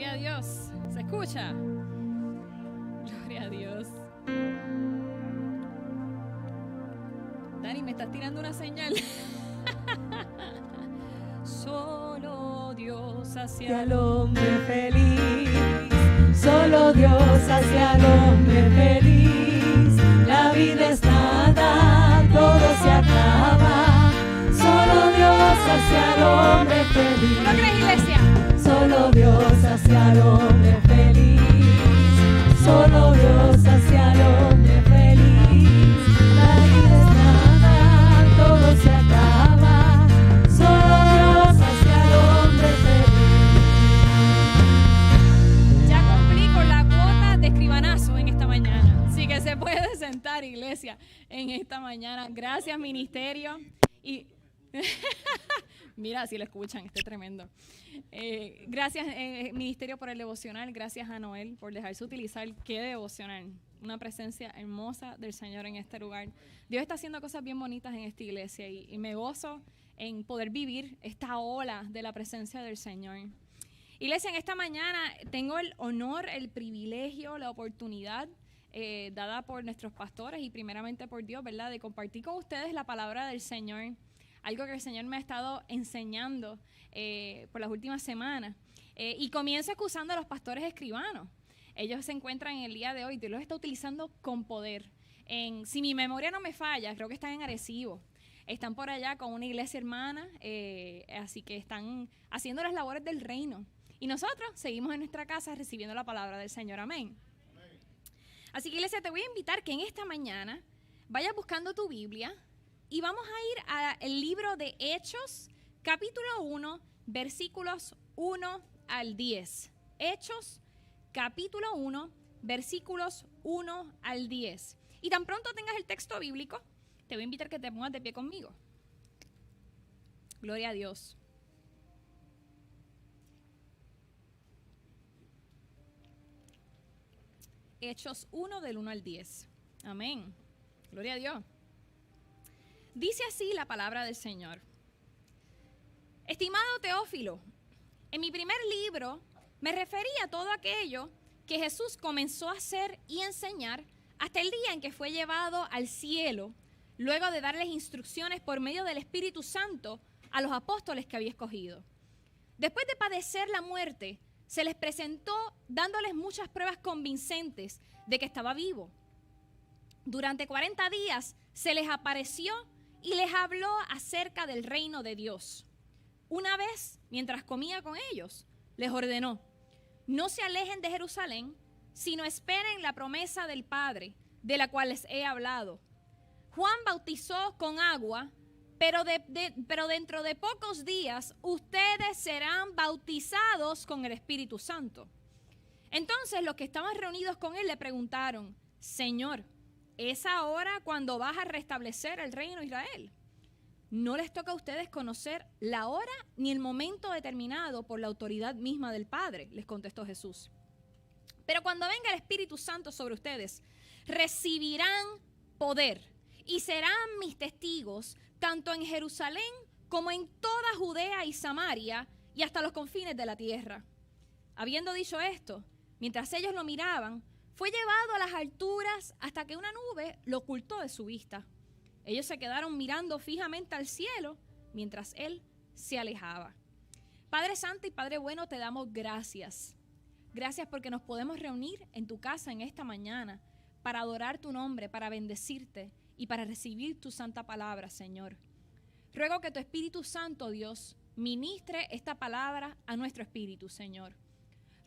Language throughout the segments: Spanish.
Gloria a Dios. ¿Se escucha? Gloria a Dios. Dani, me estás tirando una señal. Solo Dios hacia el hombre feliz. Solo Dios hacia el hombre feliz. La vida es nada, todo se acaba. Solo Dios hacia el hombre feliz. ¿No crees, iglesia? Solo Dios hacia el hombre feliz. Solo Dios hacia el hombre feliz. La vida es nada, todo se acaba. Solo Dios hacia el hombre feliz. Ya cumplí con la cuota de escribanazo en esta mañana. Así que se puede sentar, iglesia, en esta mañana. Gracias, ministerio. Y mira, si lo escuchan, este es tremendo. Gracias, ministerio, por el devocional. Gracias a Noel por dejarse utilizar. Qué devocional. Una presencia hermosa del Señor en este lugar. Dios está haciendo cosas bien bonitas en esta iglesia y me gozo en poder vivir esta ola de la presencia del Señor. Iglesia, en esta mañana tengo el honor, el privilegio, la oportunidad dada por nuestros pastores y primeramente por Dios, ¿verdad?, de compartir con ustedes la palabra del Señor. Algo que el Señor me ha estado enseñando por las últimas semanas. Y comienzo excusando a los pastores escribanos. Ellos se encuentran en el día de hoy, Dios los está utilizando con poder. Si mi memoria no me falla, creo que están en Arecibo. Están por allá con una iglesia hermana, así que están haciendo las labores del reino. Y nosotros seguimos en nuestra casa recibiendo la palabra del Señor. Amén. Así que, iglesia, te voy a invitar que en esta mañana vayas buscando tu Biblia y vamos a ir al libro de Hechos, capítulo 1, versículos 1 al 10. Hechos, capítulo 1, versículos 1 al 10. Y tan pronto tengas el texto bíblico, te voy a invitar que te pongas de pie conmigo. Gloria a Dios. Hechos 1 del 1 al 10. Amén. Gloria a Dios. Dice así la palabra del Señor. Estimado Teófilo, en mi primer libro me referí a todo aquello que Jesús comenzó a hacer y enseñar hasta el día en que fue llevado al cielo, luego de darles instrucciones por medio del Espíritu Santo a los apóstoles que había escogido. Después de padecer la muerte, se les presentó dándoles muchas pruebas convincentes de que estaba vivo. Durante 40 días se les apareció y les habló acerca del reino de Dios. Una vez, mientras comía con ellos, les ordenó: no se alejen de Jerusalén, sino esperen la promesa del Padre, de la cual les he hablado. Juan bautizó con agua, pero dentro de pocos días ustedes serán bautizados con el Espíritu Santo. Entonces los que estaban reunidos con él le preguntaron: Señor, ¿es ahora cuando vas a restablecer el reino de Israel? No les toca a ustedes conocer la hora ni el momento determinado por la autoridad misma del Padre, les contestó Jesús. Pero cuando venga el Espíritu Santo sobre ustedes, recibirán poder y serán mis testigos tanto en Jerusalén como en toda Judea y Samaria y hasta los confines de la tierra. Habiendo dicho esto, mientras ellos lo miraban, fue llevado a las alturas hasta que una nube lo ocultó de su vista. Ellos se quedaron mirando fijamente al cielo mientras él se alejaba. Padre Santo y Padre Bueno, te damos gracias. Gracias porque nos podemos reunir en tu casa en esta mañana para adorar tu nombre, para bendecirte y para recibir tu santa palabra, Señor. Ruego que tu Espíritu Santo, Dios, ministre esta palabra a nuestro espíritu, Señor.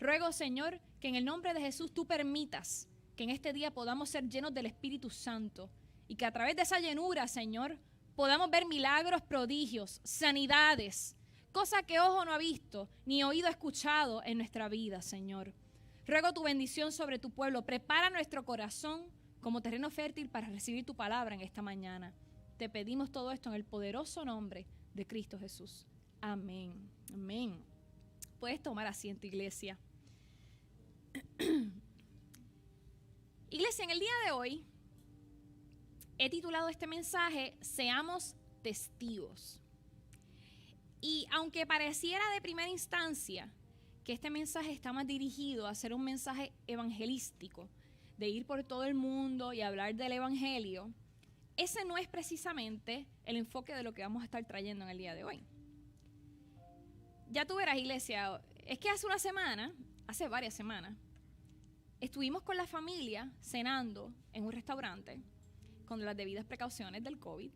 Ruego, Señor, que en el nombre de Jesús tú permitas que en este día podamos ser llenos del Espíritu Santo y que a través de esa llenura, Señor, podamos ver milagros, prodigios, sanidades, cosa que ojo no ha visto ni oído ha escuchado en nuestra vida, Señor. Ruego tu bendición sobre tu pueblo. Prepara nuestro corazón como terreno fértil para recibir tu palabra en esta mañana. Te pedimos todo esto en el poderoso nombre de Cristo Jesús. Amén. Amén. Puedes tomar asiento, iglesia. Iglesia, en el día de hoy he titulado este mensaje Seamos testigos. Y aunque pareciera de primera instancia que este mensaje está más dirigido a ser un mensaje evangelístico, de ir por todo el mundo y hablar del evangelio, ese no es precisamente el enfoque de lo que vamos a estar trayendo en el día de hoy. Ya tú verás, iglesia, es que hace varias semanas, estuvimos con la familia cenando en un restaurante con las debidas precauciones del COVID,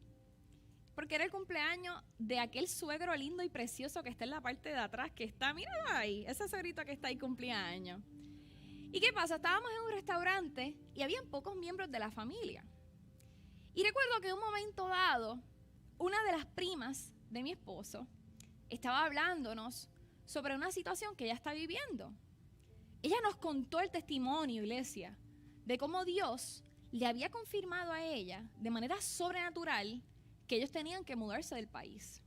porque era el cumpleaños de aquel suegro lindo y precioso que está en la parte de atrás, que está, mira ahí, esa suegrita que está ahí cumpleaños. ¿Y qué pasa? Estábamos en un restaurante y habían pocos miembros de la familia. Y recuerdo que en un momento dado, una de las primas de mi esposo estaba hablándonos sobre una situación que ella está viviendo. Ella nos contó el testimonio, iglesia, de cómo Dios le había confirmado a ella de manera sobrenatural que ellos tenían que mudarse del país.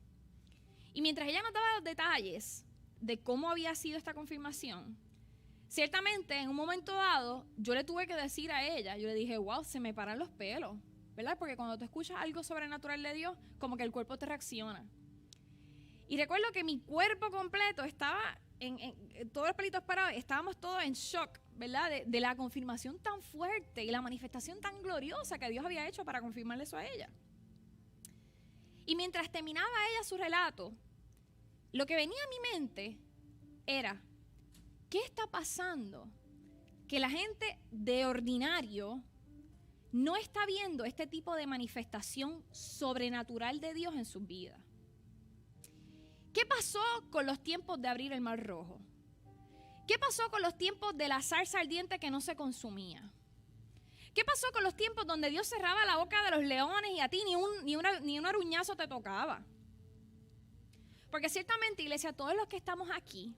Y mientras ella nos daba los detalles de cómo había sido esta confirmación, ciertamente en un momento dado yo le tuve que decir a ella, yo le dije, wow, se me paran los pelos, ¿verdad? Porque cuando tú escuchas algo sobrenatural de Dios, como que el cuerpo te reacciona. Y recuerdo que mi cuerpo completo estaba, todos los pelitos parados, estábamos todos en shock, ¿verdad? De la confirmación tan fuerte y la manifestación tan gloriosa que Dios había hecho para confirmarle eso a ella. Y mientras terminaba ella su relato, lo que venía a mi mente era, ¿qué está pasando? Que la gente de ordinario no está viendo este tipo de manifestación sobrenatural de Dios en sus vidas. ¿Qué pasó con los tiempos de abrir el Mar Rojo? ¿Qué pasó con los tiempos de la zarza ardiente que no se consumía? ¿Qué pasó con los tiempos donde Dios cerraba la boca de los leones y a ti ni un aruñazo te tocaba? Porque ciertamente, iglesia, todos los que estamos aquí,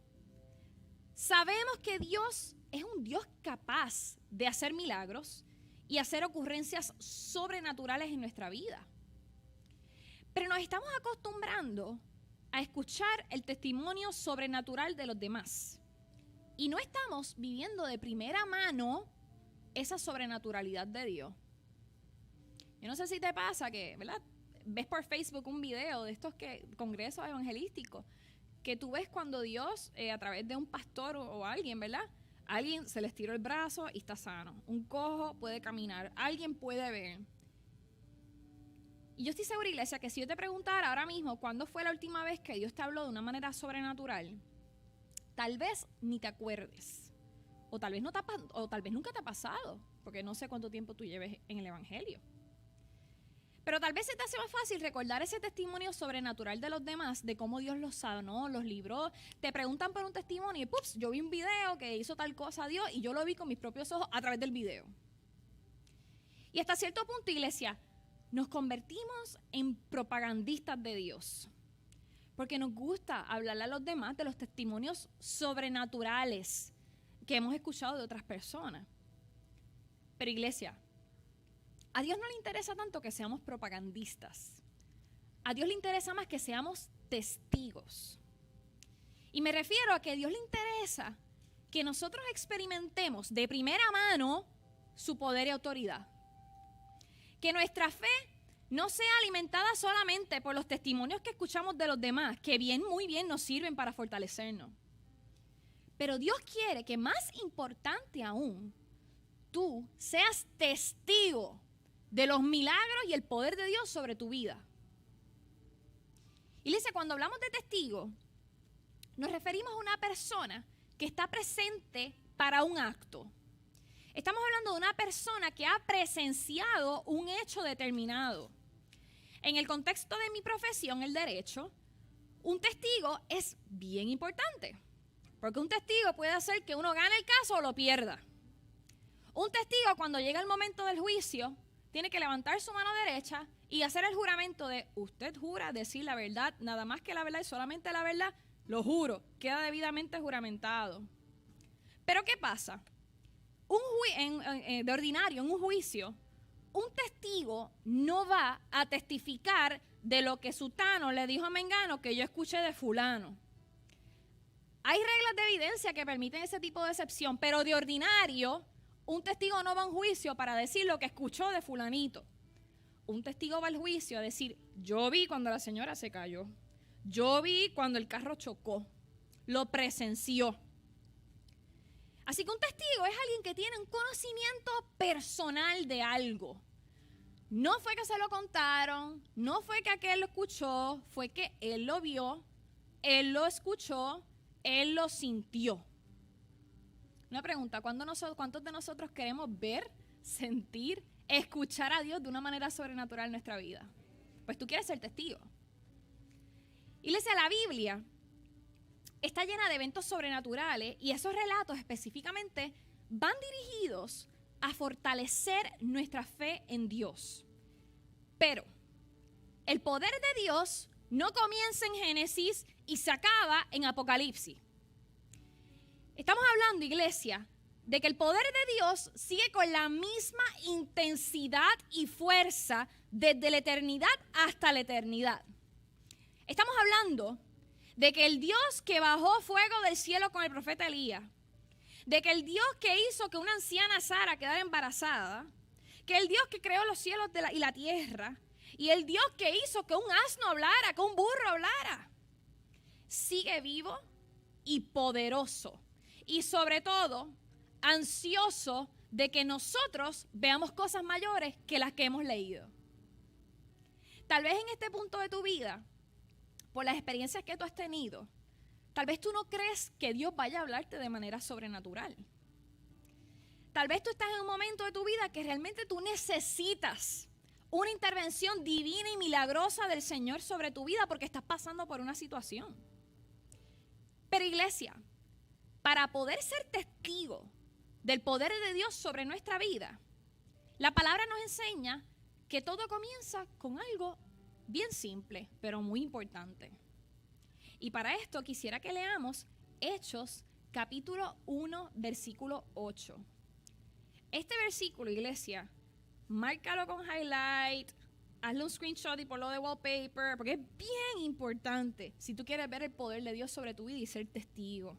sabemos que Dios es un Dios capaz de hacer milagros y hacer ocurrencias sobrenaturales en nuestra vida. Pero nos estamos acostumbrando a escuchar el testimonio sobrenatural de los demás. Y no estamos viviendo de primera mano esa sobrenaturalidad de Dios. Yo no sé si te pasa que, ¿verdad? Ves por Facebook un video de estos congresos evangelísticos que tú ves cuando Dios, a través de un pastor o alguien, ¿verdad? Alguien se les tiró el brazo y está sano. Un cojo puede caminar. Alguien puede ver. Y yo estoy segura, iglesia, que si yo te preguntara ahora mismo cuándo fue la última vez que Dios te habló de una manera sobrenatural, tal vez ni te acuerdes. O tal vez nunca te ha pasado, porque no sé cuánto tiempo tú lleves en el evangelio. Pero tal vez se te hace más fácil recordar ese testimonio sobrenatural de los demás, de cómo Dios los sanó, los libró. Te preguntan por un testimonio y ¡pups! Yo vi un video que hizo tal cosa a Dios y yo lo vi con mis propios ojos a través del video. Y hasta cierto punto, iglesia, nos convertimos en propagandistas de Dios. Porque nos gusta hablarle a los demás de los testimonios sobrenaturales que hemos escuchado de otras personas. Pero iglesia, a Dios no le interesa tanto que seamos propagandistas. A Dios le interesa más que seamos testigos. Y me refiero a que a Dios le interesa que nosotros experimentemos de primera mano su poder y autoridad. Que nuestra fe no sea alimentada solamente por los testimonios que escuchamos de los demás, que muy bien nos sirven para fortalecernos. Pero Dios quiere que, más importante aún, tú seas testigo de los milagros y el poder de Dios sobre tu vida. Iglesia, cuando hablamos de testigo, nos referimos a una persona que está presente para un acto. Estamos hablando de una persona que ha presenciado un hecho determinado. En el contexto de mi profesión, el derecho, un testigo es bien importante. Porque un testigo puede hacer que uno gane el caso o lo pierda. Un testigo, cuando llega el momento del juicio, tiene que levantar su mano derecha y hacer el juramento de usted jura decir la verdad, nada más que la verdad y solamente la verdad, lo juro, queda debidamente juramentado. Pero ¿qué pasa? De ordinario, en un juicio, un testigo no va a testificar de lo que sutano le dijo a mengano que yo escuché de fulano. Hay reglas de evidencia que permiten ese tipo de excepción, pero de ordinario, un testigo no va a un juicio para decir lo que escuchó de fulanito. Un testigo va al juicio a decir, yo vi cuando la señora se cayó, yo vi cuando el carro chocó, lo presenció. Así que un testigo es alguien que tiene un conocimiento personal de algo. No fue que se lo contaron, no fue que aquel lo escuchó, fue que él lo vio, él lo escuchó, él lo sintió. Una pregunta, ¿cuántos de nosotros queremos ver, sentir, escuchar a Dios de una manera sobrenatural en nuestra vida? Pues tú quieres ser testigo. Iglesia, la Biblia está llena de eventos sobrenaturales y esos relatos específicamente van dirigidos a fortalecer nuestra fe en Dios. Pero el poder de Dios no comienza en Génesis y se acaba en Apocalipsis. Estamos hablando, iglesia, de que el poder de Dios sigue con la misma intensidad y fuerza desde la eternidad hasta la eternidad. Estamos hablando de que el Dios que bajó fuego del cielo con el profeta Elías, de que el Dios que hizo que una anciana Sara quedara embarazada, que el Dios que creó los cielos y la tierra, y el Dios que hizo que un asno hablara, que un burro hablara, sigue vivo y poderoso, y sobre todo ansioso de que nosotros veamos cosas mayores que las que hemos leído. Tal vez en este punto de tu vida, por las experiencias que tú has tenido, tal vez tú no crees que Dios vaya a hablarte de manera sobrenatural. Tal vez tú estás en un momento de tu vida que realmente tú necesitas una intervención divina y milagrosa del Señor sobre tu vida porque estás pasando por una situación. Pero iglesia, para poder ser testigo del poder de Dios sobre nuestra vida, la palabra nos enseña que todo comienza con algo bien simple, pero muy importante. Y para esto quisiera que leamos Hechos capítulo 1, versículo 8. Este versículo, iglesia, márcalo con highlight, hazle un screenshot y ponlo de wallpaper, porque es bien importante si tú quieres ver el poder de Dios sobre tu vida y ser testigo.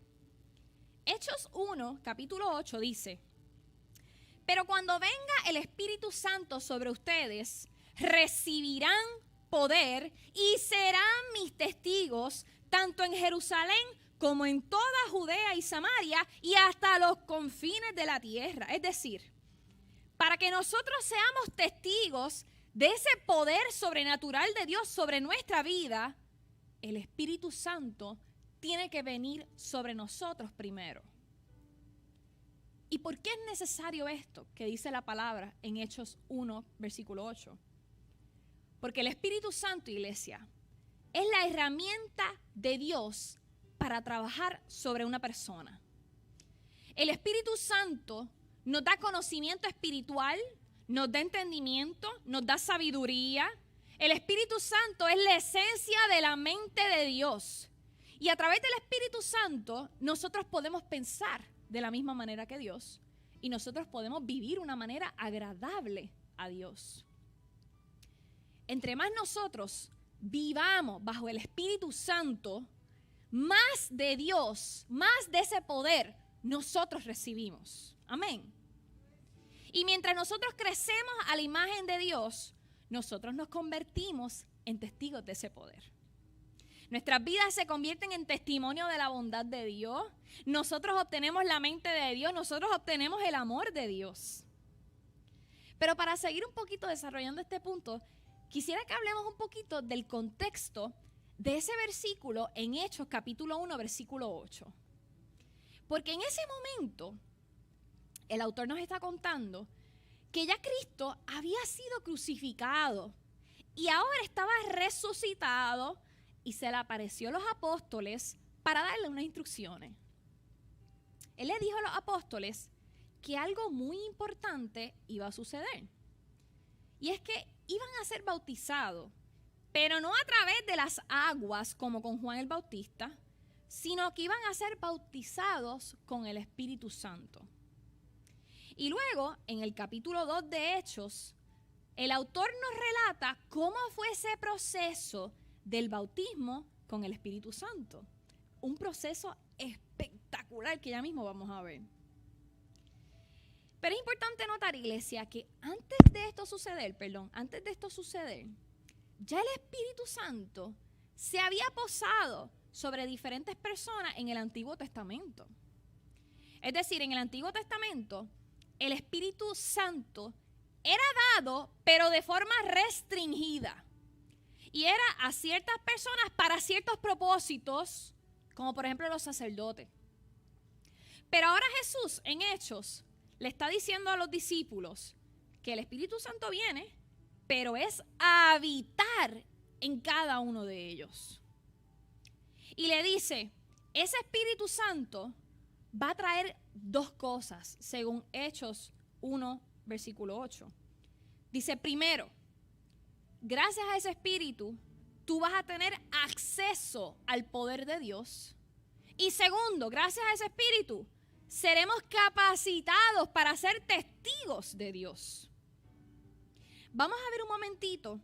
Hechos 1, capítulo 8 dice: pero cuando venga el Espíritu Santo sobre ustedes, recibirán poder y serán mis testigos tanto en Jerusalén como en toda Judea y Samaria y hasta los confines de la tierra. Es decir, para que nosotros seamos testigos de ese poder sobrenatural de Dios sobre nuestra vida, el Espíritu Santo tiene que venir sobre nosotros primero. ¿Y por qué es necesario esto que dice la palabra en Hechos 1, versículo 8? Porque el Espíritu Santo, iglesia, es la herramienta de Dios para trabajar sobre una persona. El Espíritu Santo nos da conocimiento espiritual, nos da entendimiento, nos da sabiduría. El Espíritu Santo es la esencia de la mente de Dios. Y a través del Espíritu Santo nosotros podemos pensar de la misma manera que Dios y nosotros podemos vivir una manera agradable a Dios. Entre más nosotros vivamos bajo el Espíritu Santo, más de Dios, más de ese poder nosotros recibimos. Amén. Y mientras nosotros crecemos a la imagen de Dios, nosotros nos convertimos en testigos de ese poder. Nuestras vidas se convierten en testimonio de la bondad de Dios. Nosotros obtenemos la mente de Dios, nosotros obtenemos el amor de Dios. Pero para seguir un poquito desarrollando este punto, quisiera que hablemos un poquito del contexto de ese versículo en Hechos capítulo 1, versículo 8. Porque en ese momento, el autor nos está contando que ya Cristo había sido crucificado y ahora estaba resucitado y se le apareció a los apóstoles para darle unas instrucciones. Él le dijo a los apóstoles que algo muy importante iba a suceder. Y es que iban a ser bautizados, pero no a través de las aguas como con Juan el Bautista, sino que iban a ser bautizados con el Espíritu Santo. Y luego, en el capítulo 2 de Hechos, el autor nos relata cómo fue ese proceso del bautismo con el Espíritu Santo. Un proceso espectacular que ya mismo vamos a ver. Pero es importante notar, iglesia, que antes de esto suceder, ya el Espíritu Santo se había posado sobre diferentes personas en el Antiguo Testamento. Es decir, en el Antiguo Testamento, el Espíritu Santo era dado, pero de forma restringida. Y era a ciertas personas para ciertos propósitos, como por ejemplo los sacerdotes. Pero ahora Jesús, en Hechos, le está diciendo a los discípulos que el Espíritu Santo viene, pero es a habitar en cada uno de ellos. Y le dice, ese Espíritu Santo va a traer dos cosas, según Hechos 1, versículo 8. Dice, primero, gracias a ese Espíritu, tú vas a tener acceso al poder de Dios. Y segundo, gracias a ese Espíritu, seremos capacitados para ser testigos de Dios. Vamos a ver un momentito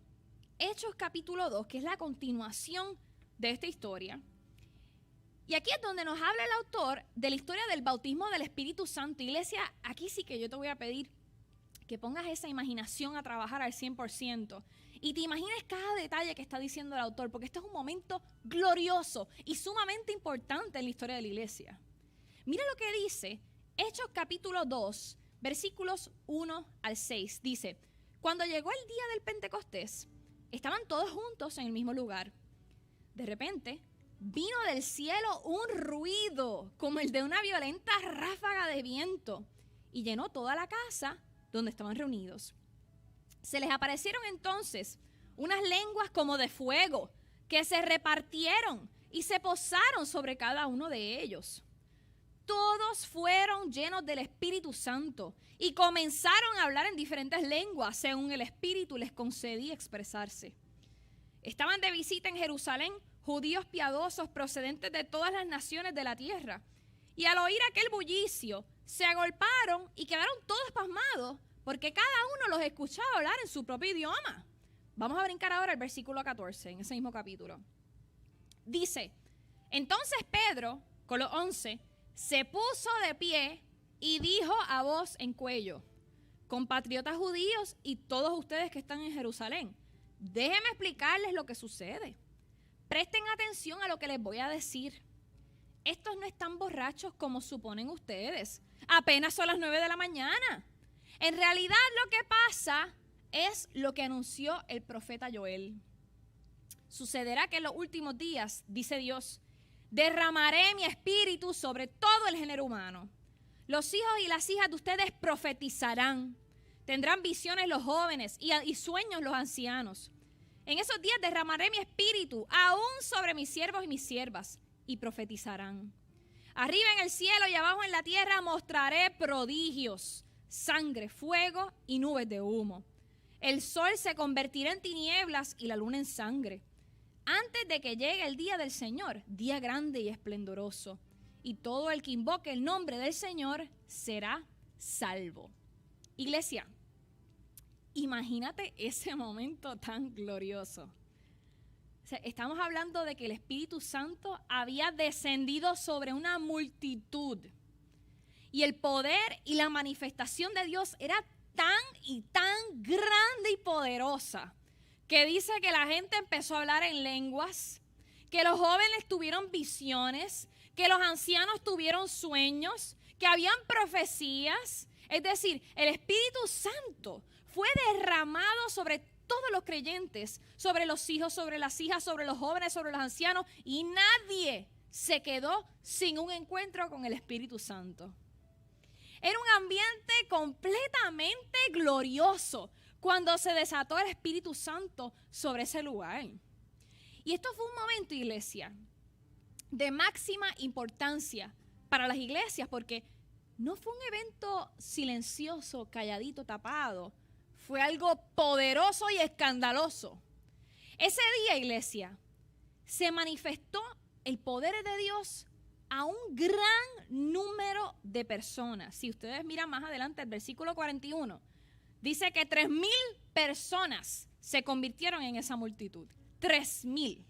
Hechos capítulo 2, que es la continuación de esta historia. Y aquí es donde nos habla el autor de la historia del bautismo del Espíritu Santo. Iglesia, aquí sí que yo te voy a pedir que pongas esa imaginación a trabajar al 100% y te imagines cada detalle que está diciendo el autor, porque este es un momento glorioso y sumamente importante en la historia de la iglesia. Mira lo que dice Hechos capítulo 2, versículos 1 al 6. Dice, cuando llegó el día del Pentecostés, estaban todos juntos en el mismo lugar. De repente, vino del cielo un ruido como el de una violenta ráfaga de viento y llenó toda la casa donde estaban reunidos. Se les aparecieron entonces unas lenguas como de fuego que se repartieron y se posaron sobre cada uno de ellos. Todos fueron llenos del Espíritu Santo y comenzaron a hablar en diferentes lenguas según el Espíritu les concedía expresarse. Estaban de visita en Jerusalén judíos piadosos procedentes de todas las naciones de la tierra. Y al oír aquel bullicio, se agolparon y quedaron todos pasmados porque cada uno los escuchaba hablar en su propio idioma. Vamos a brincar ahora al versículo 14, en ese mismo capítulo. Dice, entonces Pedro, con los 11, se puso de pie y dijo a voz en cuello, compatriotas judíos y todos ustedes que están en Jerusalén, déjenme explicarles lo que sucede. Presten atención a lo que les voy a decir. Estos no están borrachos como suponen ustedes. Apenas son las 9 de la mañana. En realidad lo que pasa es lo que anunció el profeta Joel. Sucederá que en los últimos días, dice Dios, derramaré mi espíritu sobre todo el género humano. Los hijos y las hijas de ustedes profetizarán. Tendrán visiones los jóvenes y sueños los ancianos. En esos días derramaré mi espíritu aún sobre mis siervos y mis siervas y profetizarán. Arriba en el cielo y abajo en la tierra mostraré prodigios, sangre, fuego y nubes de humo. El sol se convertirá en tinieblas y la luna en sangre, antes de que llegue el día del Señor, día grande y esplendoroso. Y todo el que invoque el nombre del Señor será salvo. Iglesia, imagínate ese momento tan glorioso. O sea, estamos hablando de que el Espíritu Santo había descendido sobre una multitud. Y el poder y la manifestación de Dios era tan y tan grande y poderosa que dice que la gente empezó a hablar en lenguas, que los jóvenes tuvieron visiones, que los ancianos tuvieron sueños, que habían profecías. Es decir, el Espíritu Santo fue derramado sobre todos los creyentes, sobre los hijos, sobre las hijas, sobre los jóvenes, sobre los ancianos, y nadie se quedó sin un encuentro con el Espíritu Santo. Era un ambiente completamente glorioso cuando se desató el Espíritu Santo sobre ese lugar. Y esto fue un momento, iglesia, de máxima importancia para las iglesias, porque no fue un evento silencioso, calladito, tapado. Fue algo poderoso y escandaloso. Ese día, iglesia, se manifestó el poder de Dios a un gran número de personas. Si ustedes miran más adelante el versículo 41, dice que 3,000 personas se convirtieron en esa multitud. 3,000.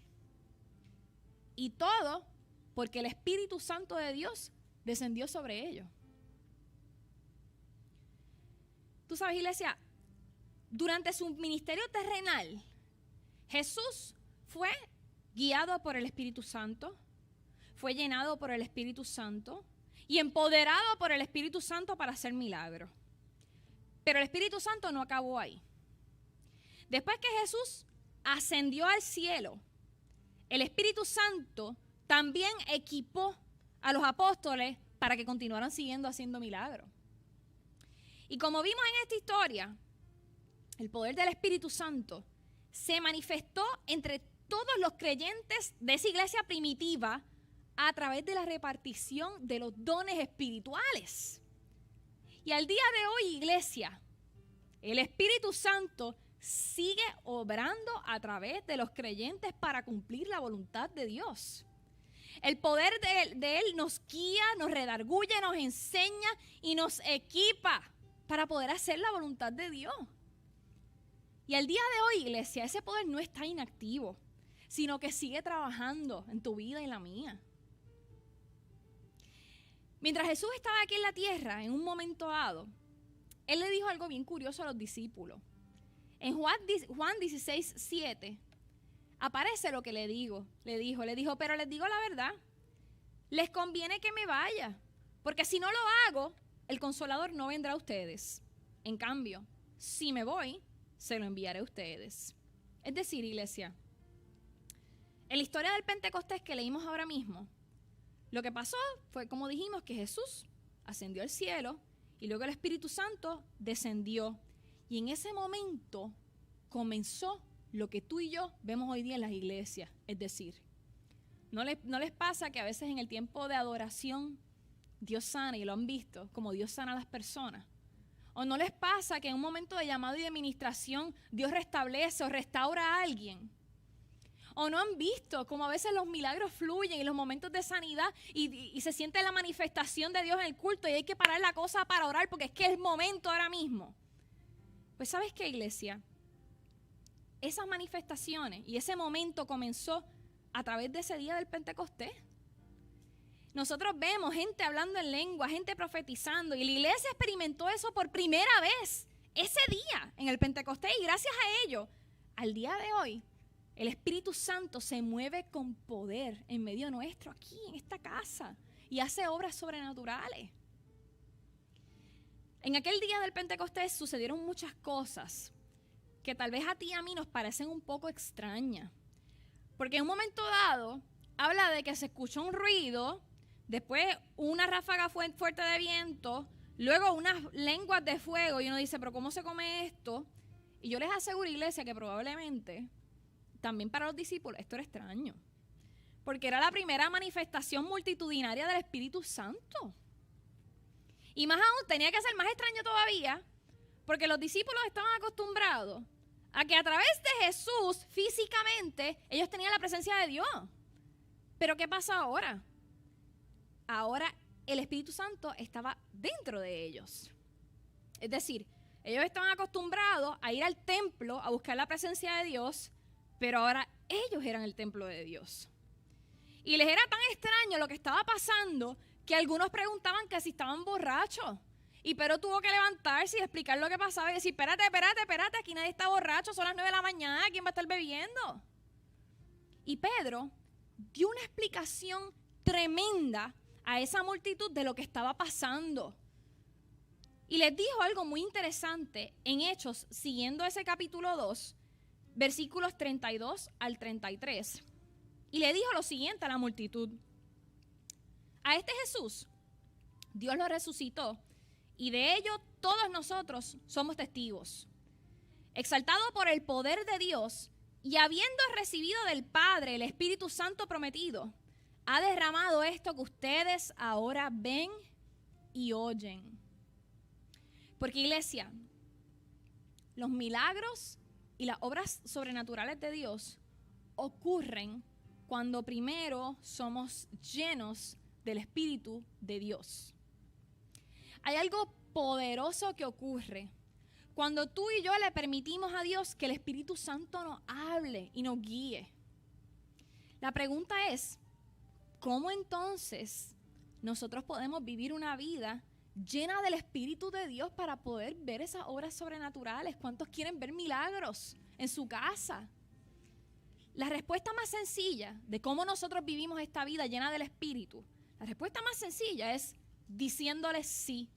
Y todo porque el Espíritu Santo de Dios descendió sobre ellos. Tú sabes, iglesia, durante su ministerio terrenal, Jesús fue guiado por el Espíritu Santo, fue llenado por el Espíritu Santo, y empoderado por el Espíritu Santo para hacer milagros. Pero el Espíritu Santo no acabó ahí. Después que Jesús ascendió al cielo, el Espíritu Santo también equipó a los apóstoles para que continuaran siguiendo haciendo milagros. Y como vimos en esta historia, el poder del Espíritu Santo se manifestó entre todos los creyentes de esa iglesia primitiva a través de la repartición de los dones espirituales. Y al día de hoy, iglesia, el Espíritu Santo sigue obrando a través de los creyentes para cumplir la voluntad de Dios. El poder de Él nos guía, nos redarguye, nos enseña y nos equipa para poder hacer la voluntad de Dios. Y al día de hoy, iglesia, ese poder no está inactivo, sino que sigue trabajando en tu vida y en la mía. Mientras Jesús estaba aquí en la tierra, en un momento dado, Él le dijo algo bien curioso a los discípulos. En Juan 16:7 aparece lo que le dijo, pero les digo la verdad, les conviene que me vaya, porque si no lo hago, el Consolador no vendrá a ustedes. En cambio, si me voy, se lo enviaré a ustedes. Es decir, iglesia, en la historia del Pentecostés que leímos ahora mismo, lo que pasó fue, como dijimos, que Jesús ascendió al cielo y luego el Espíritu Santo descendió. Y en ese momento comenzó lo que tú y yo vemos hoy día en las iglesias. Es decir, ¿no les pasa que a veces en el tiempo de adoración Dios sana, y lo han visto, como Dios sana a las personas? ¿O no les pasa que en un momento de llamado y de ministración Dios restablece o restaura a alguien? ¿O no han visto cómo a veces los milagros fluyen y los momentos de sanidad y se siente la manifestación de Dios en el culto y hay que parar la cosa para orar porque es que es el momento ahora mismo? Pues ¿sabes qué, iglesia? Esas manifestaciones y ese momento comenzó a través de ese día del Pentecostés. Nosotros vemos gente hablando en lengua, gente profetizando, y la iglesia experimentó eso por primera vez ese día en el Pentecostés, y gracias a ello, al día de hoy, el Espíritu Santo se mueve con poder en medio nuestro, aquí en esta casa, y hace obras sobrenaturales. En aquel día del Pentecostés sucedieron muchas cosas que tal vez a ti y a mí nos parecen un poco extrañas, porque en un momento dado habla de que se escuchó un ruido, después una ráfaga fuerte de viento, luego unas lenguas de fuego, y uno dice, pero ¿cómo se come esto? Y yo les aseguro, iglesia, que probablemente también para los discípulos esto era extraño, porque era la primera manifestación multitudinaria del Espíritu Santo. Y más aún, tenía que ser más extraño todavía, porque los discípulos estaban acostumbrados a que a través de Jesús, físicamente, ellos tenían la presencia de Dios. Pero ¿qué pasa ahora? Ahora el Espíritu Santo estaba dentro de ellos. Es decir, ellos estaban acostumbrados a ir al templo a buscar la presencia de Dios, pero ahora ellos eran el templo de Dios. Y les era tan extraño lo que estaba pasando que algunos preguntaban que si estaban borrachos. Y Pedro tuvo que levantarse y explicar lo que pasaba y decir, espérate, aquí nadie está borracho, son las 9 de la mañana, ¿quién va a estar bebiendo? Y Pedro dio una explicación tremenda a esa multitud de lo que estaba pasando. Y les dijo algo muy interesante en Hechos, siguiendo ese capítulo 2, versículos 32 al 33. Y le dijo lo siguiente a la multitud. A este Jesús, Dios lo resucitó, y de ello todos nosotros somos testigos. Exaltado por el poder de Dios, y habiendo recibido del Padre el Espíritu Santo prometido, ha derramado esto que ustedes ahora ven y oyen. Porque, iglesia, los milagros y las obras sobrenaturales de Dios ocurren cuando primero somos llenos del Espíritu de Dios. Hay algo poderoso que ocurre cuando tú y yo le permitimos a Dios que el Espíritu Santo nos hable y nos guíe. La pregunta es, ¿cómo entonces nosotros podemos vivir una vida llena del Espíritu de Dios para poder ver esas obras sobrenaturales? ¿Cuántos quieren ver milagros en su casa? La respuesta más sencilla de cómo nosotros vivimos esta vida llena del Espíritu, la respuesta más sencilla es diciéndole sí.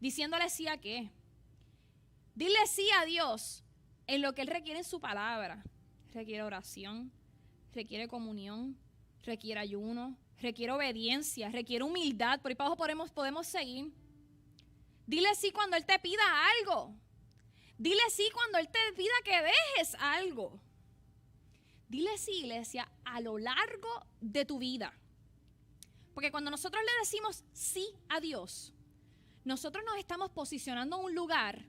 Diciéndole sí a qué. Dile sí a Dios en lo que Él requiere en su palabra. Requiere oración, requiere comunión, requiere ayuno, requiere obediencia, requiere humildad. Por ahí para abajo podemos seguir. Dile sí cuando Él te pida algo. Dile sí cuando Él te pida que dejes algo. Dile sí, iglesia, a lo largo de tu vida. Porque cuando nosotros le decimos sí a Dios, nosotros nos estamos posicionando en un lugar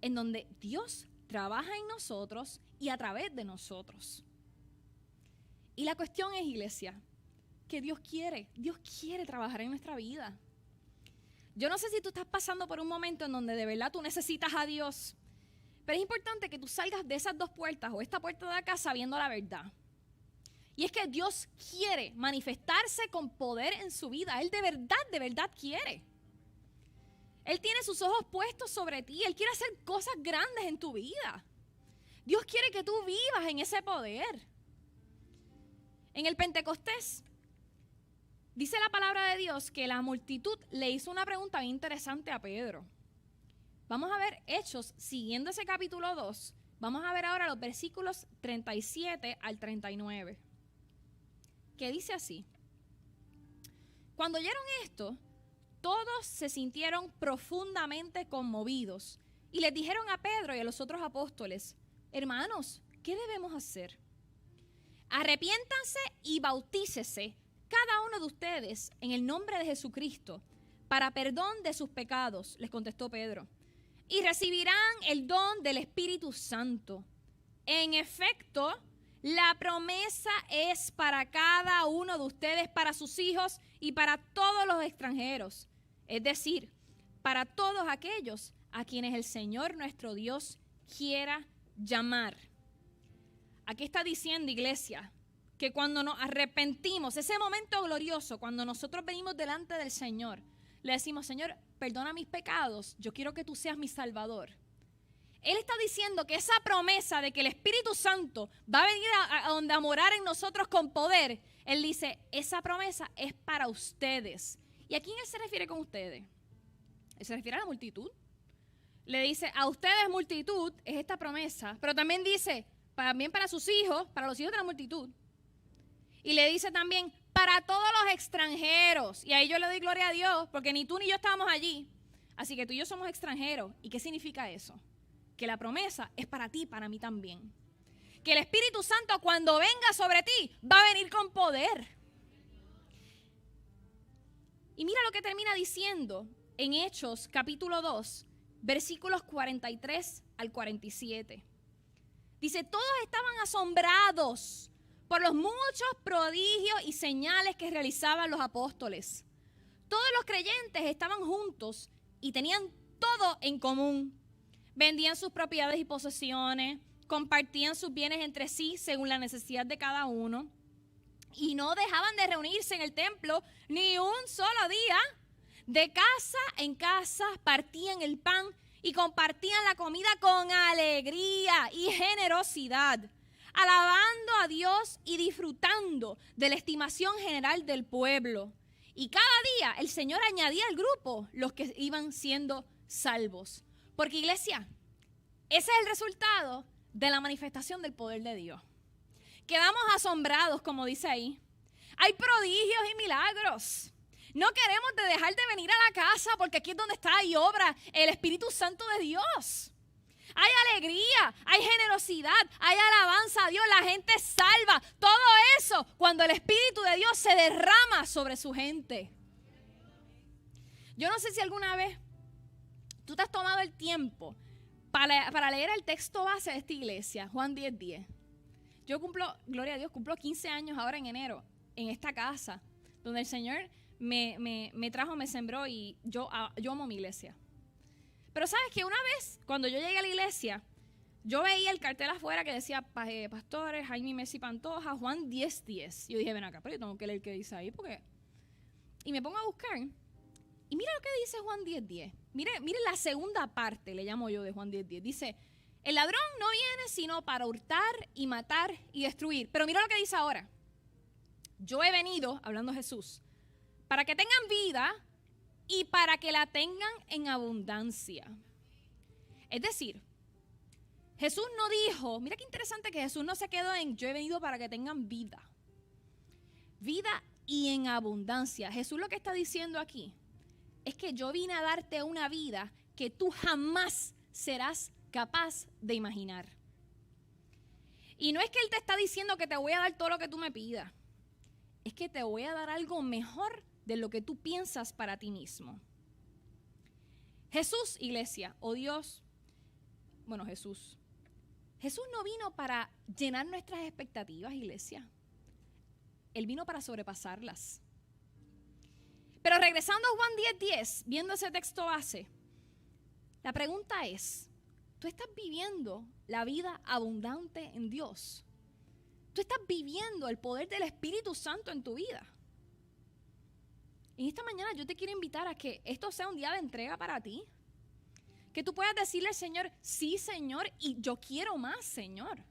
en donde Dios trabaja en nosotros y a través de nosotros. Y la cuestión es, iglesia, que Dios quiere trabajar en nuestra vida. Yo no sé si tú estás pasando por un momento en donde de verdad tú necesitas a Dios, pero es importante que tú salgas de esas dos puertas o esta puerta de acá sabiendo la verdad. Y es que Dios quiere manifestarse con poder en su vida. Él de verdad quiere. Él tiene sus ojos puestos sobre ti. Él quiere hacer cosas grandes en tu vida. Dios quiere que tú vivas en ese poder. En el Pentecostés, dice la palabra de Dios que la multitud le hizo una pregunta bien interesante a Pedro. Vamos a ver Hechos, siguiendo ese capítulo 2. Vamos a ver ahora los versículos 37 al 39. Que dice así. Cuando oyeron esto, todos se sintieron profundamente conmovidos y les dijeron a Pedro y a los otros apóstoles: hermanos, ¿qué debemos hacer? Arrepiéntanse y bautícese cada uno de ustedes en el nombre de Jesucristo para perdón de sus pecados, les contestó Pedro, y recibirán el don del Espíritu Santo. En efecto, la promesa es para cada uno de ustedes, para sus hijos y para todos los extranjeros. Es decir, para todos aquellos a quienes el Señor nuestro Dios quiera llamar. Aquí está diciendo, iglesia, que cuando nos arrepentimos, ese momento glorioso, cuando nosotros venimos delante del Señor, le decimos: Señor, perdona mis pecados, yo quiero que tú seas mi Salvador. Él está diciendo que esa promesa de que el Espíritu Santo va a venir a morar en nosotros con poder, Él dice, esa promesa es para ustedes. ¿Y a quién Él se refiere con ustedes? Él se refiere a la multitud. Le dice, a ustedes multitud es esta promesa, pero también dice, también para sus hijos, para los hijos de la multitud. Y le dice también, para todos los extranjeros. Y ahí yo le doy gloria a Dios, porque ni tú ni yo estábamos allí. Así que tú y yo somos extranjeros. ¿Y qué significa eso? Que la promesa es para ti, para mí también. Que el Espíritu Santo cuando venga sobre ti va a venir con poder. Y mira lo que termina diciendo en Hechos capítulo 2, versículos 43 al 47. Dice, todos estaban asombrados por los muchos prodigios y señales que realizaban los apóstoles. Todos los creyentes estaban juntos y tenían todo en común. Vendían sus propiedades y posesiones, compartían sus bienes entre sí según la necesidad de cada uno y no dejaban de reunirse en el templo ni un solo día. De casa en casa partían el pan y compartían la comida con alegría y generosidad, alabando a Dios y disfrutando de la estimación general del pueblo. Y cada día el Señor añadía al grupo los que iban siendo salvos. Porque, iglesia, ese es el resultado de la manifestación del poder de Dios. Quedamos asombrados, como dice ahí. Hay prodigios y milagros. No queremos dejar de venir a la casa porque aquí es donde está y obra el Espíritu Santo de Dios. Hay alegría, hay generosidad, hay alabanza a Dios, la gente salva. Todo eso cuando el Espíritu de Dios se derrama sobre su gente. Yo no sé si alguna vez tú te has tomado el tiempo para leer el texto base de esta iglesia, Juan 10:10. Yo cumplo, gloria a Dios, cumplo 15 años ahora en enero en esta casa, donde el Señor me trajo, me sembró y yo amo mi iglesia. Pero sabes que una vez, cuando yo llegué a la iglesia, yo veía el cartel afuera que decía Pastores Jaime Messi Pantoja, Juan 10:10. Yo dije, ven acá, pero yo tengo que leer qué dice ahí, porque... Y me pongo a buscar, y mira lo que dice Juan 10:10. Mire la segunda parte, le llamo yo, de Juan 10:10. Dice, el ladrón no viene sino para hurtar y matar y destruir. Pero mira lo que dice ahora. Yo he venido, hablando Jesús, para que tengan vida y para que la tengan en abundancia. Es decir, Jesús no dijo, mira qué interesante que Jesús no se quedó en yo he venido para que tengan vida. Vida y en abundancia. Jesús lo que está diciendo aquí es que yo vine a darte una vida que tú jamás serás capaz de imaginar. Y no es que Él te está diciendo que te voy a dar todo lo que tú me pidas. Es que te voy a dar algo mejor de lo que tú piensas para ti mismo. Jesús, iglesia, o Dios, bueno, Jesús no vino para llenar nuestras expectativas, iglesia. Él vino para sobrepasarlas. Pero regresando a Juan 10:10, viendo ese texto base, la pregunta es, ¿tú estás viviendo la vida abundante en Dios? ¿Tú estás viviendo el poder del Espíritu Santo en tu vida? En esta mañana yo te quiero invitar a que esto sea un día de entrega para ti. Que tú puedas decirle al Señor, sí, Señor, y yo quiero más, Señor.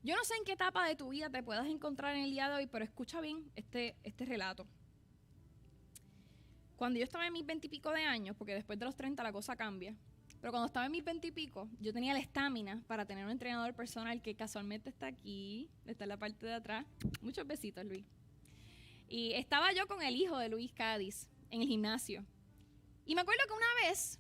Yo no sé en qué etapa de tu vida te puedas encontrar en el día de hoy, pero escucha bien este relato. Cuando yo estaba en mis 20 y pico de años, porque después de los 30 la cosa cambia, pero cuando estaba en mis 20 y pico, yo tenía la estamina para tener un entrenador personal que casualmente está aquí, está en la parte de atrás. Muchos besitos, Luis. Y estaba yo con el hijo de Luis Cádiz en el gimnasio. Y me acuerdo que una vez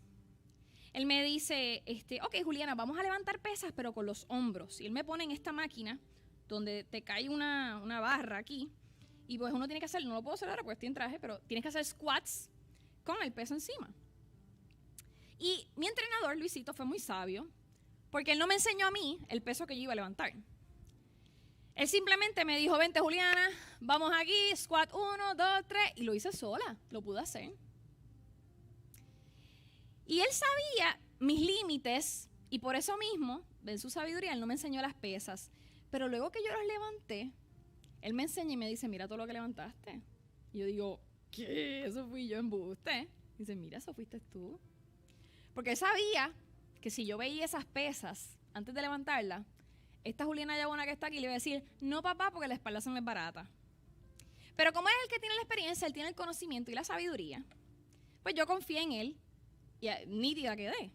él me dice, ok, Juliana, vamos a levantar pesas, pero con los hombros. Y él me pone en esta máquina donde te cae una barra aquí. Y pues uno tiene que hacer, no lo puedo hacer ahora porque estoy en traje, pero tienes que hacer squats con el peso encima. Y mi entrenador, Luisito, fue muy sabio, porque él no me enseñó a mí el peso que yo iba a levantar. Él simplemente me dijo, vente Juliana, vamos aquí, squat 1, 2, 3, y lo hice sola, lo pude hacer. Y él sabía mis límites, y por eso mismo, en su sabiduría, él no me enseñó las pesas. Pero luego que yo los levanté, él me enseña y me dice, mira todo lo que levantaste. Y yo digo, ¿qué? Eso fui yo, embuste. Y dice, mira, eso fuiste tú. Porque él sabía que si yo veía esas pesas antes de levantarlas, esta Juliana Yabona que está aquí le iba a decir, no papá, porque la espalda se me es barata. Pero como es el que tiene la experiencia, él tiene el conocimiento y la sabiduría, pues yo confié en él y nítida quedé.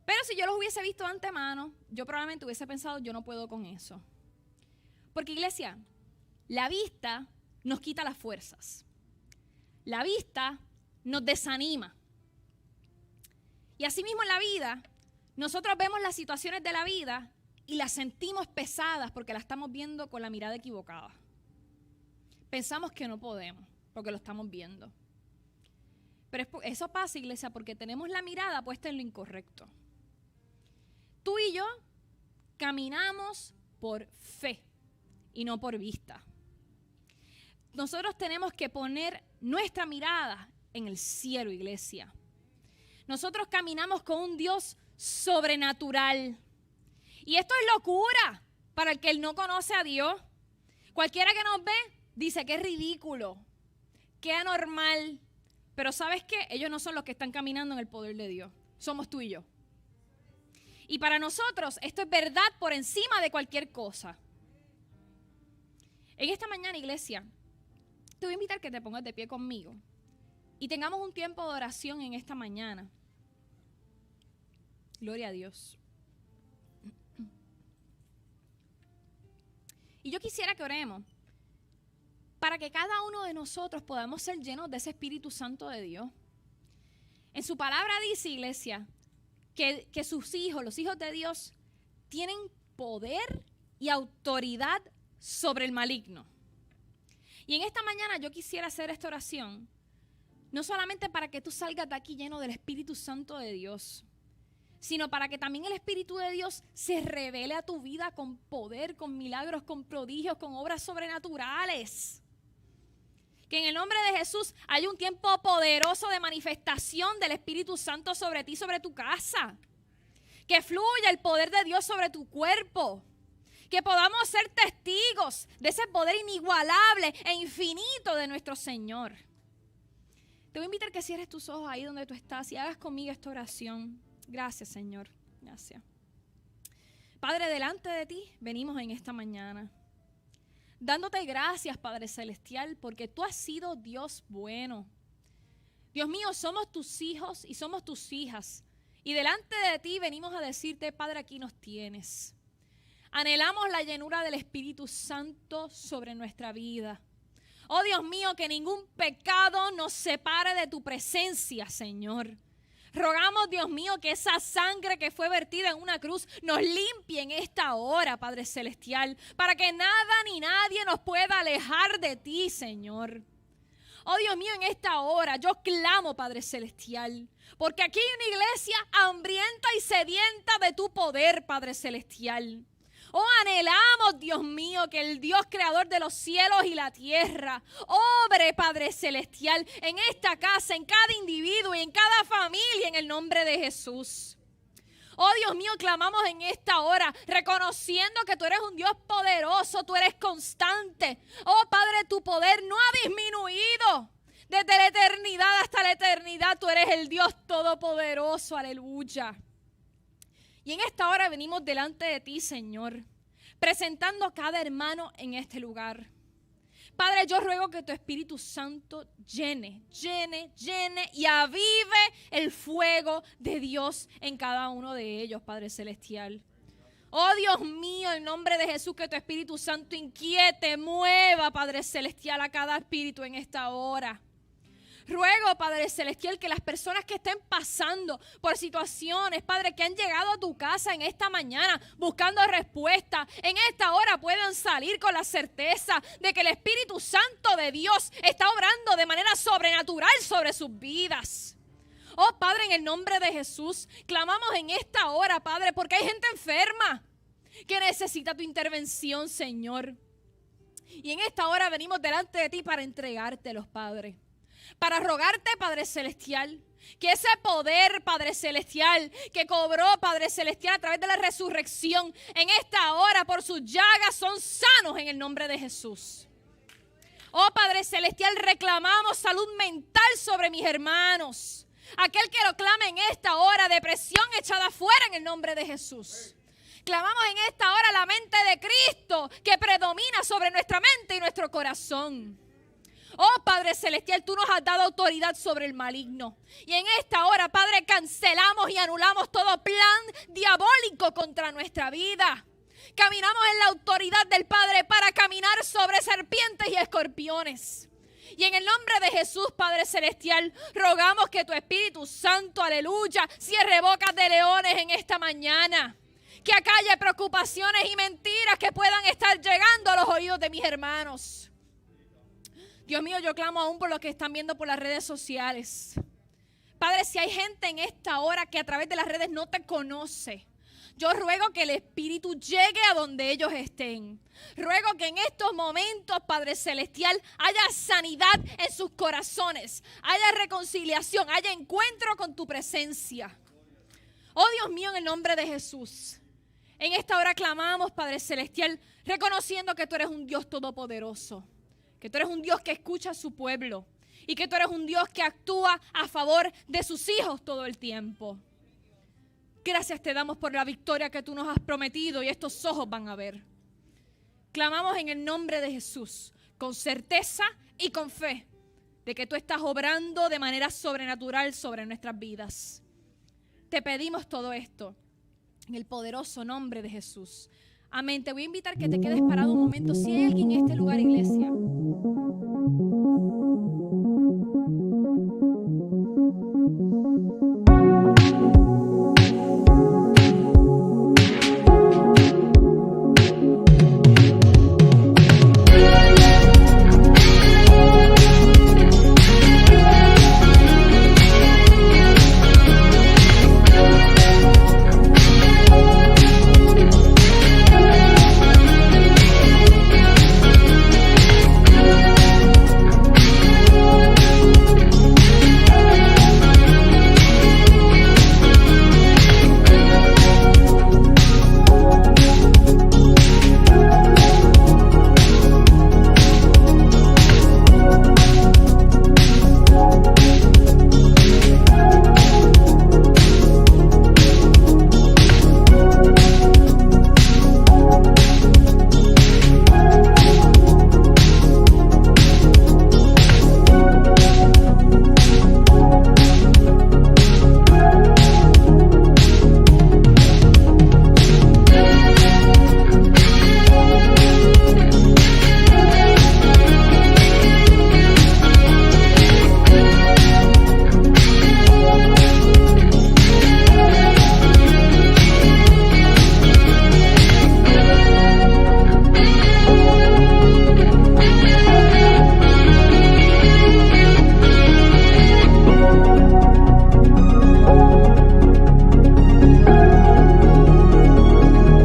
Pero si yo los hubiese visto de antemano, yo probablemente hubiese pensado, yo no puedo con eso. Porque iglesia, la vista nos quita las fuerzas. La vista nos desanima. Y así mismo en la vida, nosotros vemos las situaciones de la vida y las sentimos pesadas porque las estamos viendo con la mirada equivocada. Pensamos que no podemos porque lo estamos viendo. Pero eso pasa, iglesia, porque tenemos la mirada puesta en lo incorrecto. Tú y yo caminamos por fe y no por vista. Nosotros tenemos que poner nuestra mirada en el cielo, iglesia. Nosotros caminamos con un Dios sobrenatural. Y esto es locura para el que no conoce a Dios. Cualquiera que nos ve dice que es ridículo, que es anormal. Pero ¿sabes qué? Ellos no son los que están caminando en el poder de Dios. Somos tú y yo. Y para nosotros esto es verdad por encima de cualquier cosa. En esta mañana, iglesia, te voy a invitar que te pongas de pie conmigo y tengamos un tiempo de oración en esta mañana. Gloria a Dios. Y yo quisiera que oremos para que cada uno de nosotros podamos ser llenos de ese Espíritu Santo de Dios. En su palabra dice, iglesia, que sus hijos, los hijos de Dios, tienen poder y autoridad sobre el maligno. Y en esta mañana yo quisiera hacer esta oración, no solamente para que tú salgas de aquí lleno del Espíritu Santo de Dios, sino para que también el Espíritu de Dios se revele a tu vida con poder, con milagros, con prodigios, con obras sobrenaturales. Que en el nombre de Jesús haya un tiempo poderoso de manifestación del Espíritu Santo sobre ti, sobre tu casa. Que fluya el poder de Dios sobre tu cuerpo. Que podamos ser testigos de ese poder inigualable e infinito de nuestro Señor. Te voy a invitar que cierres tus ojos ahí donde tú estás y hagas conmigo esta oración. Gracias, Señor. Gracias. Padre, delante de ti venimos en esta mañana, dándote gracias, Padre Celestial, porque tú has sido Dios bueno. Dios mío, somos tus hijos y somos tus hijas. Y delante de ti venimos a decirte, Padre, aquí nos tienes. Anhelamos la llenura del Espíritu Santo sobre nuestra vida. Oh Dios mío, que ningún pecado nos separe de tu presencia, Señor. Rogamos, Dios mío, que esa sangre que fue vertida en una cruz nos limpie en esta hora, Padre Celestial, para que nada ni nadie nos pueda alejar de ti, Señor. Oh Dios mío, en esta hora yo clamo, Padre Celestial, porque aquí hay una iglesia hambrienta y sedienta de tu poder, Padre Celestial. Oh, anhelamos, Dios mío, que el Dios creador de los cielos y la tierra obre, Padre Celestial, en esta casa, en cada individuo y en cada familia, en el nombre de Jesús. Oh, Dios mío, clamamos en esta hora, reconociendo que tú eres un Dios poderoso, tú eres constante. Oh, Padre, tu poder no ha disminuido. Desde la eternidad hasta la eternidad, tú eres el Dios todopoderoso, aleluya. Y en esta hora venimos delante de ti, Señor, presentando a cada hermano en este lugar. Padre, yo ruego que tu Espíritu Santo llene y avive el fuego de Dios en cada uno de ellos, Padre Celestial. Oh Dios mío, en nombre de Jesús, que tu Espíritu Santo inquiete, mueva, Padre Celestial, a cada espíritu en esta hora. Ruego, Padre Celestial, que las personas que estén pasando por situaciones, Padre, que han llegado a tu casa en esta mañana buscando respuesta, en esta hora puedan salir con la certeza de que el Espíritu Santo de Dios está obrando de manera sobrenatural sobre sus vidas. Oh, Padre, en el nombre de Jesús, clamamos en esta hora, Padre, porque hay gente enferma que necesita tu intervención, Señor. Y en esta hora venimos delante de ti para entregártelos, Padre. Para rogarte, Padre Celestial, que ese poder, Padre Celestial, que cobró, Padre Celestial, a través de la resurrección, en esta hora, por sus llagas, son sanos en el nombre de Jesús. Oh, Padre Celestial, reclamamos salud mental sobre mis hermanos. Aquel que lo clame en esta hora, depresión echada fuera en el nombre de Jesús. Clamamos en esta hora la mente de Cristo que predomina sobre nuestra mente y nuestro corazón. Oh, Padre Celestial, tú nos has dado autoridad sobre el maligno. Y en esta hora, Padre, cancelamos y anulamos todo plan diabólico contra nuestra vida. Caminamos en la autoridad del Padre para caminar sobre serpientes y escorpiones. Y en el nombre de Jesús, Padre Celestial, rogamos que tu Espíritu Santo, aleluya, cierre bocas de leones en esta mañana. Que acalle preocupaciones y mentiras que puedan estar llegando a los oídos de mis hermanos. Dios mío, yo clamo aún por los que están viendo por las redes sociales. Padre, si hay gente en esta hora que a través de las redes no te conoce, yo ruego que el Espíritu llegue a donde ellos estén. Ruego que en estos momentos, Padre Celestial, haya sanidad en sus corazones, haya reconciliación, haya encuentro con tu presencia. Oh Dios mío, en el nombre de Jesús, en esta hora clamamos, Padre Celestial, reconociendo que tú eres un Dios todopoderoso. Que tú eres un Dios que escucha a su pueblo y que tú eres un Dios que actúa a favor de sus hijos todo el tiempo. Gracias te damos por la victoria que tú nos has prometido y estos ojos van a ver. Clamamos en el nombre de Jesús con certeza y con fe de que tú estás obrando de manera sobrenatural sobre nuestras vidas. Te pedimos todo esto en el poderoso nombre de Jesús. Amén. Te voy a invitar que te quedes parado un momento. Si hay alguien en este lugar, iglesia,